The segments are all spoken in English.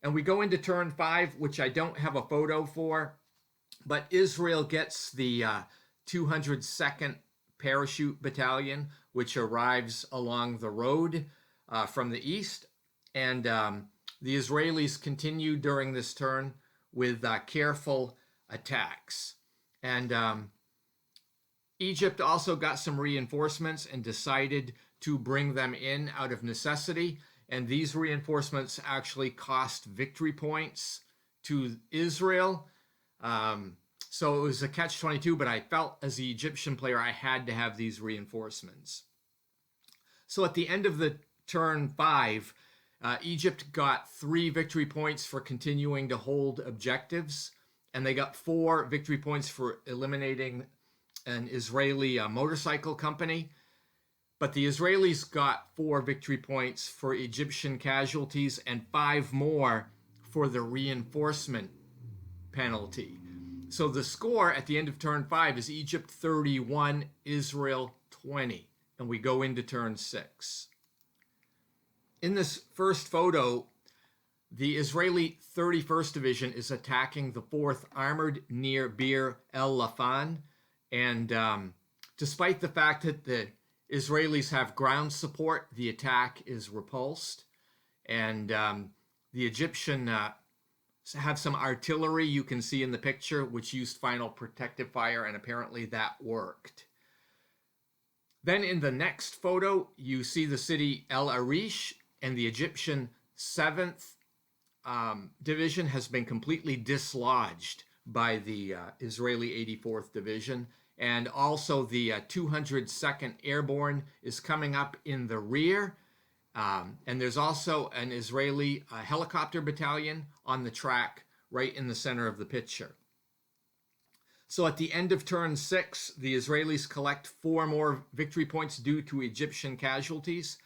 And we go into turn 5, which I don't have a photo for, but Israel gets the 202nd Parachute Battalion, which arrives along the road from the east. And the Israelis continue during this turn with careful attacks. And Egypt also got some reinforcements and decided to bring them in out of necessity. And these reinforcements actually cost victory points to Israel. So it was a catch-22, but I felt as the Egyptian player I had to have these reinforcements. So at the end of the turn 5, Egypt got 3 victory points for continuing to hold objectives, and they got 4 victory points for eliminating an Israeli motorcycle company. But the Israelis got 4 victory points for Egyptian casualties and 5 more for the reinforcement penalty. So the score at the end of turn 5 is Egypt 31, Israel 20. And we go into turn 6. In this first photo, the Israeli 31st Division is attacking the 4th Armored near Bir El Lafan. And despite the fact that the Israelis have ground support, the attack is repulsed. And the Egyptian have some artillery you can see in the picture, which used final protective fire, and apparently that worked. Then in the next photo, you see the city El Arish, and the Egyptian 7th Division has been completely dislodged by the Israeli 84th Division. And also the 202nd Airborne is coming up in the rear. And there's also an Israeli helicopter battalion on the track right in the center of the picture. So at the end of turn 6, the Israelis collect 4 more victory points due to Egyptian casualties.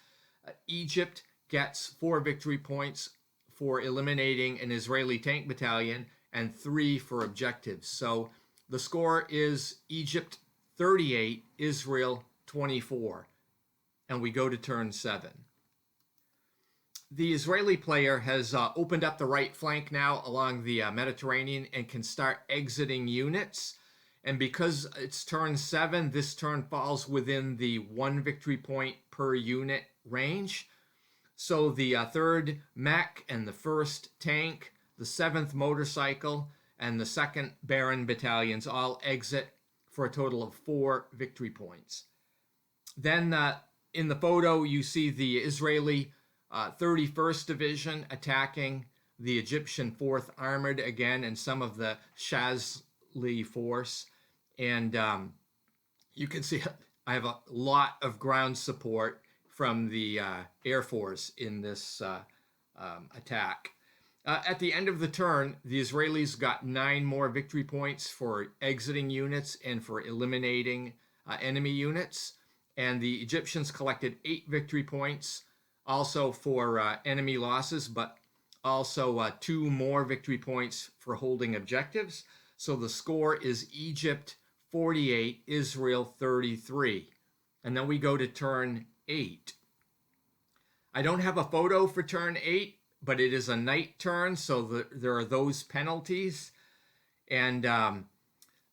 Egypt gets 4 victory points for eliminating an Israeli tank battalion and 3 for objectives. So the score is Egypt 38, Israel 24. And we go to turn 7. The Israeli player has opened up the right flank now along the Mediterranean and can start exiting units. And because it's turn 7, this turn falls within the 1 victory point per unit range. So the 3rd mech and the 1st tank, the 7th motorcycle, and the 2nd Baron battalions all exit for a total of 4 victory points. Then in the photo, you see the Israeli 31st Division attacking the Egyptian 4th Armored again and some of the Shazli force. And you can see I have a lot of ground support from the Air Force in this attack. At the end of the turn, the Israelis got 9 more victory points for exiting units and for eliminating enemy units. And the Egyptians collected 8 victory points also for enemy losses, but also 2 more victory points for holding objectives. So the score is Egypt 48, Israel 33. And then we go to turn 8. I don't have a photo for turn 8, but it is a night turn, so there are those penalties. And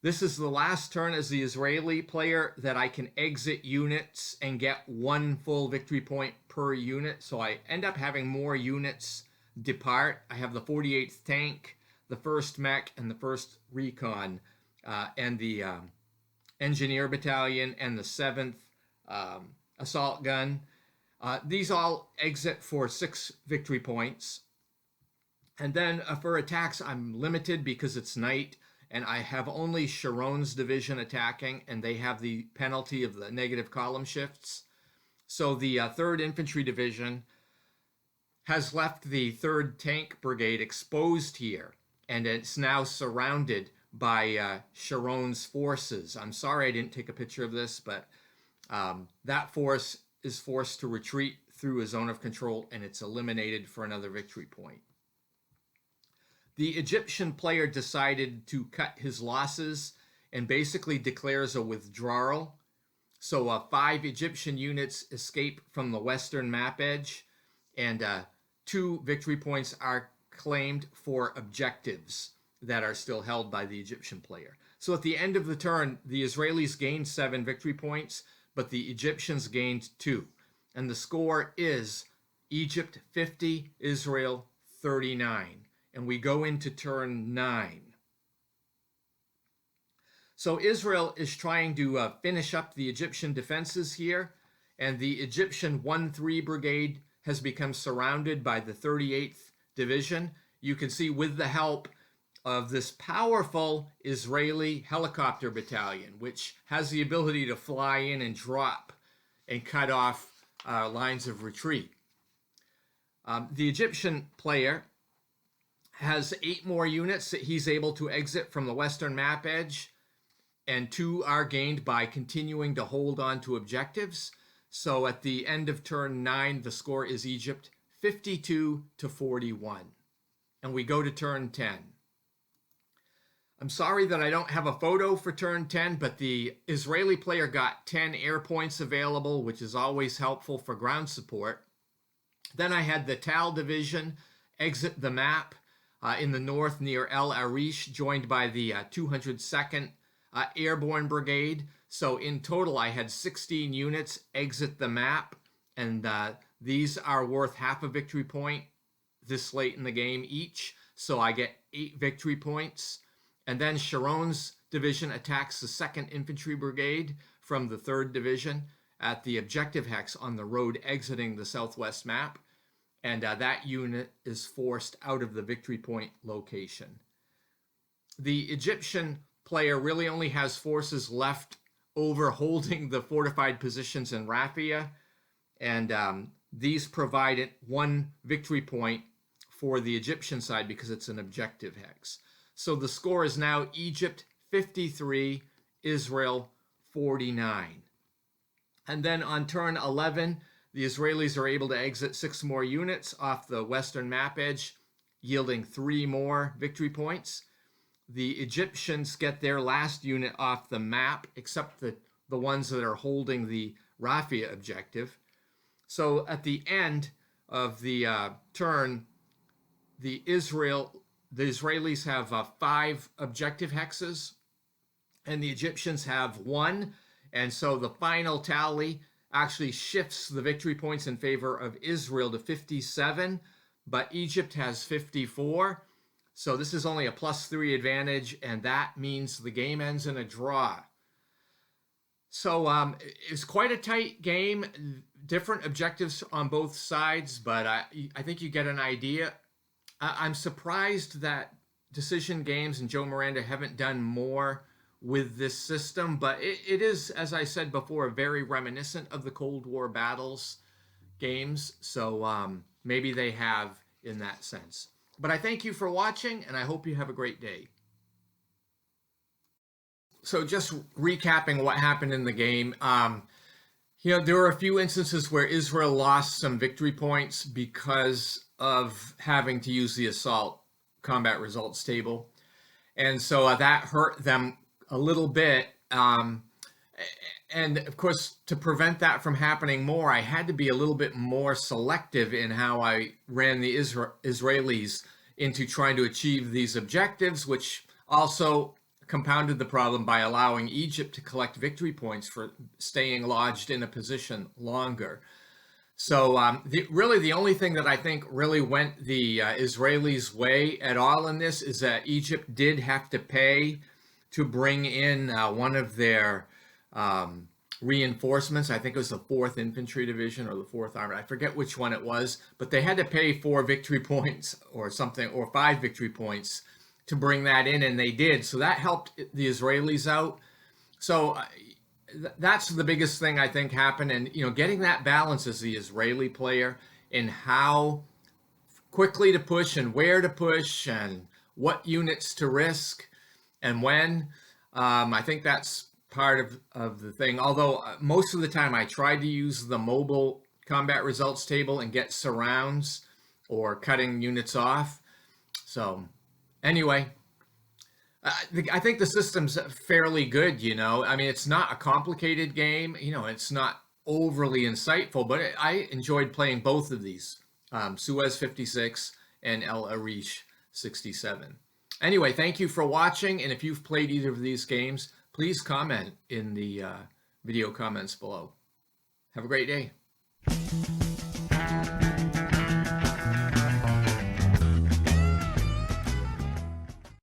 this is the last turn as the Israeli player that I can exit units and get 1 full victory point per unit. So I end up having more units depart. I have the 48th tank, the 1st mech, and the 1st recon, and the engineer battalion, and the 7th assault gun. These all exit for 6 victory points. And then for attacks, I'm limited because it's night, and I have only Sharon's division attacking, and they have the penalty of the negative column shifts. So the 3rd Infantry Division has left the 3rd Tank Brigade exposed here, and it's now surrounded by Sharon's forces. I'm sorry I didn't take a picture of this, but that force is forced to retreat through a zone of control, and it's eliminated for another victory point. The Egyptian player decided to cut his losses and basically declares a withdrawal. So 5 Egyptian units escape from the western map edge, and 2 victory points are claimed for objectives that are still held by the Egyptian player. So at the end of the turn, the Israelis gained 7 victory points, but the Egyptians gained 2. And the score is Egypt 50, Israel 39. And we go into turn 9. So Israel is trying to finish up the Egyptian defenses here, and the Egyptian 1-3 brigade has become surrounded by the 38th Division. You can see with the help of this powerful Israeli helicopter battalion, which has the ability to fly in and drop and cut off lines of retreat. The Egyptian player has 8 more units that he's able to exit from the western map edge, and 2 are gained by continuing to hold on to objectives. So at the end of turn 9, the score is Egypt 52-41. And we go to turn 10. I'm sorry that I don't have a photo for turn 10, but the Israeli player got 10 air points available, which is always helpful for ground support. Then I had the Tal division exit the map in the north near El Arish, joined by the 202nd Airborne Brigade. So in total, I had 16 units exit the map, and these are worth half a victory point this late in the game each. So I get 8 victory points. And then Sharon's division attacks the 2nd Infantry Brigade from the 3rd Division at the objective hex on the road exiting the southwest map. And that unit is forced out of the victory point location. The Egyptian player really only has forces left over holding the fortified positions in Rafia, and these provided 1 victory point for the Egyptian side because it's an objective hex. So the score is now Egypt 53, Israel 49. And then on turn 11, the Israelis are able to exit 6 more units off the western map edge, yielding 3 more victory points. The Egyptians get their last unit off the map, except the ones that are holding the Rafia objective. So at the end of the turn, the Israelis have 5 objective hexes, and the Egyptians have 1. And so the final tally actually shifts the victory points in favor of Israel to 57, but Egypt has 54. So this is only a +3 advantage, and that means the game ends in a draw. So it's quite a tight game, different objectives on both sides, but I think you get an idea. I'm surprised that Decision Games and Joe Miranda haven't done more with this system, but it is, as I said before, very reminiscent of the Cold War battles games, so maybe they have in that sense. But I thank you for watching, and I hope you have a great day. So just recapping what happened in the game, there were a few instances where Israel lost some victory points because of having to use the assault combat results table. And so that hurt them a little bit. And of course, to prevent that from happening more, I had to be a little bit more selective in how I ran the Israelis into trying to achieve these objectives, which also compounded the problem by allowing Egypt to collect victory points for staying lodged in a position longer. So really the only thing that I think really went the Israelis' way at all in this is that Egypt did have to pay to bring in one of their reinforcements. I think it was the 4th Infantry Division or the 4th Army. I forget which one it was, but they had to pay 4 victory points or something, or 5 victory points to bring that in, and they did. So that helped the Israelis out. So that's the biggest thing I think happened. And, getting that balance as the Israeli player in how quickly to push and where to push and what units to risk and when, I think that's part of the thing. Although most of the time I tried to use the mobile combat results table and get surrounds or cutting units off. So anyway, I think the system's fairly good, I mean, it's not a complicated game, it's not overly insightful, but I enjoyed playing both of these, Suez 56 and El Arish 67. Anyway, thank you for watching, and if you've played either of these games, please comment in the video comments below. Have a great day.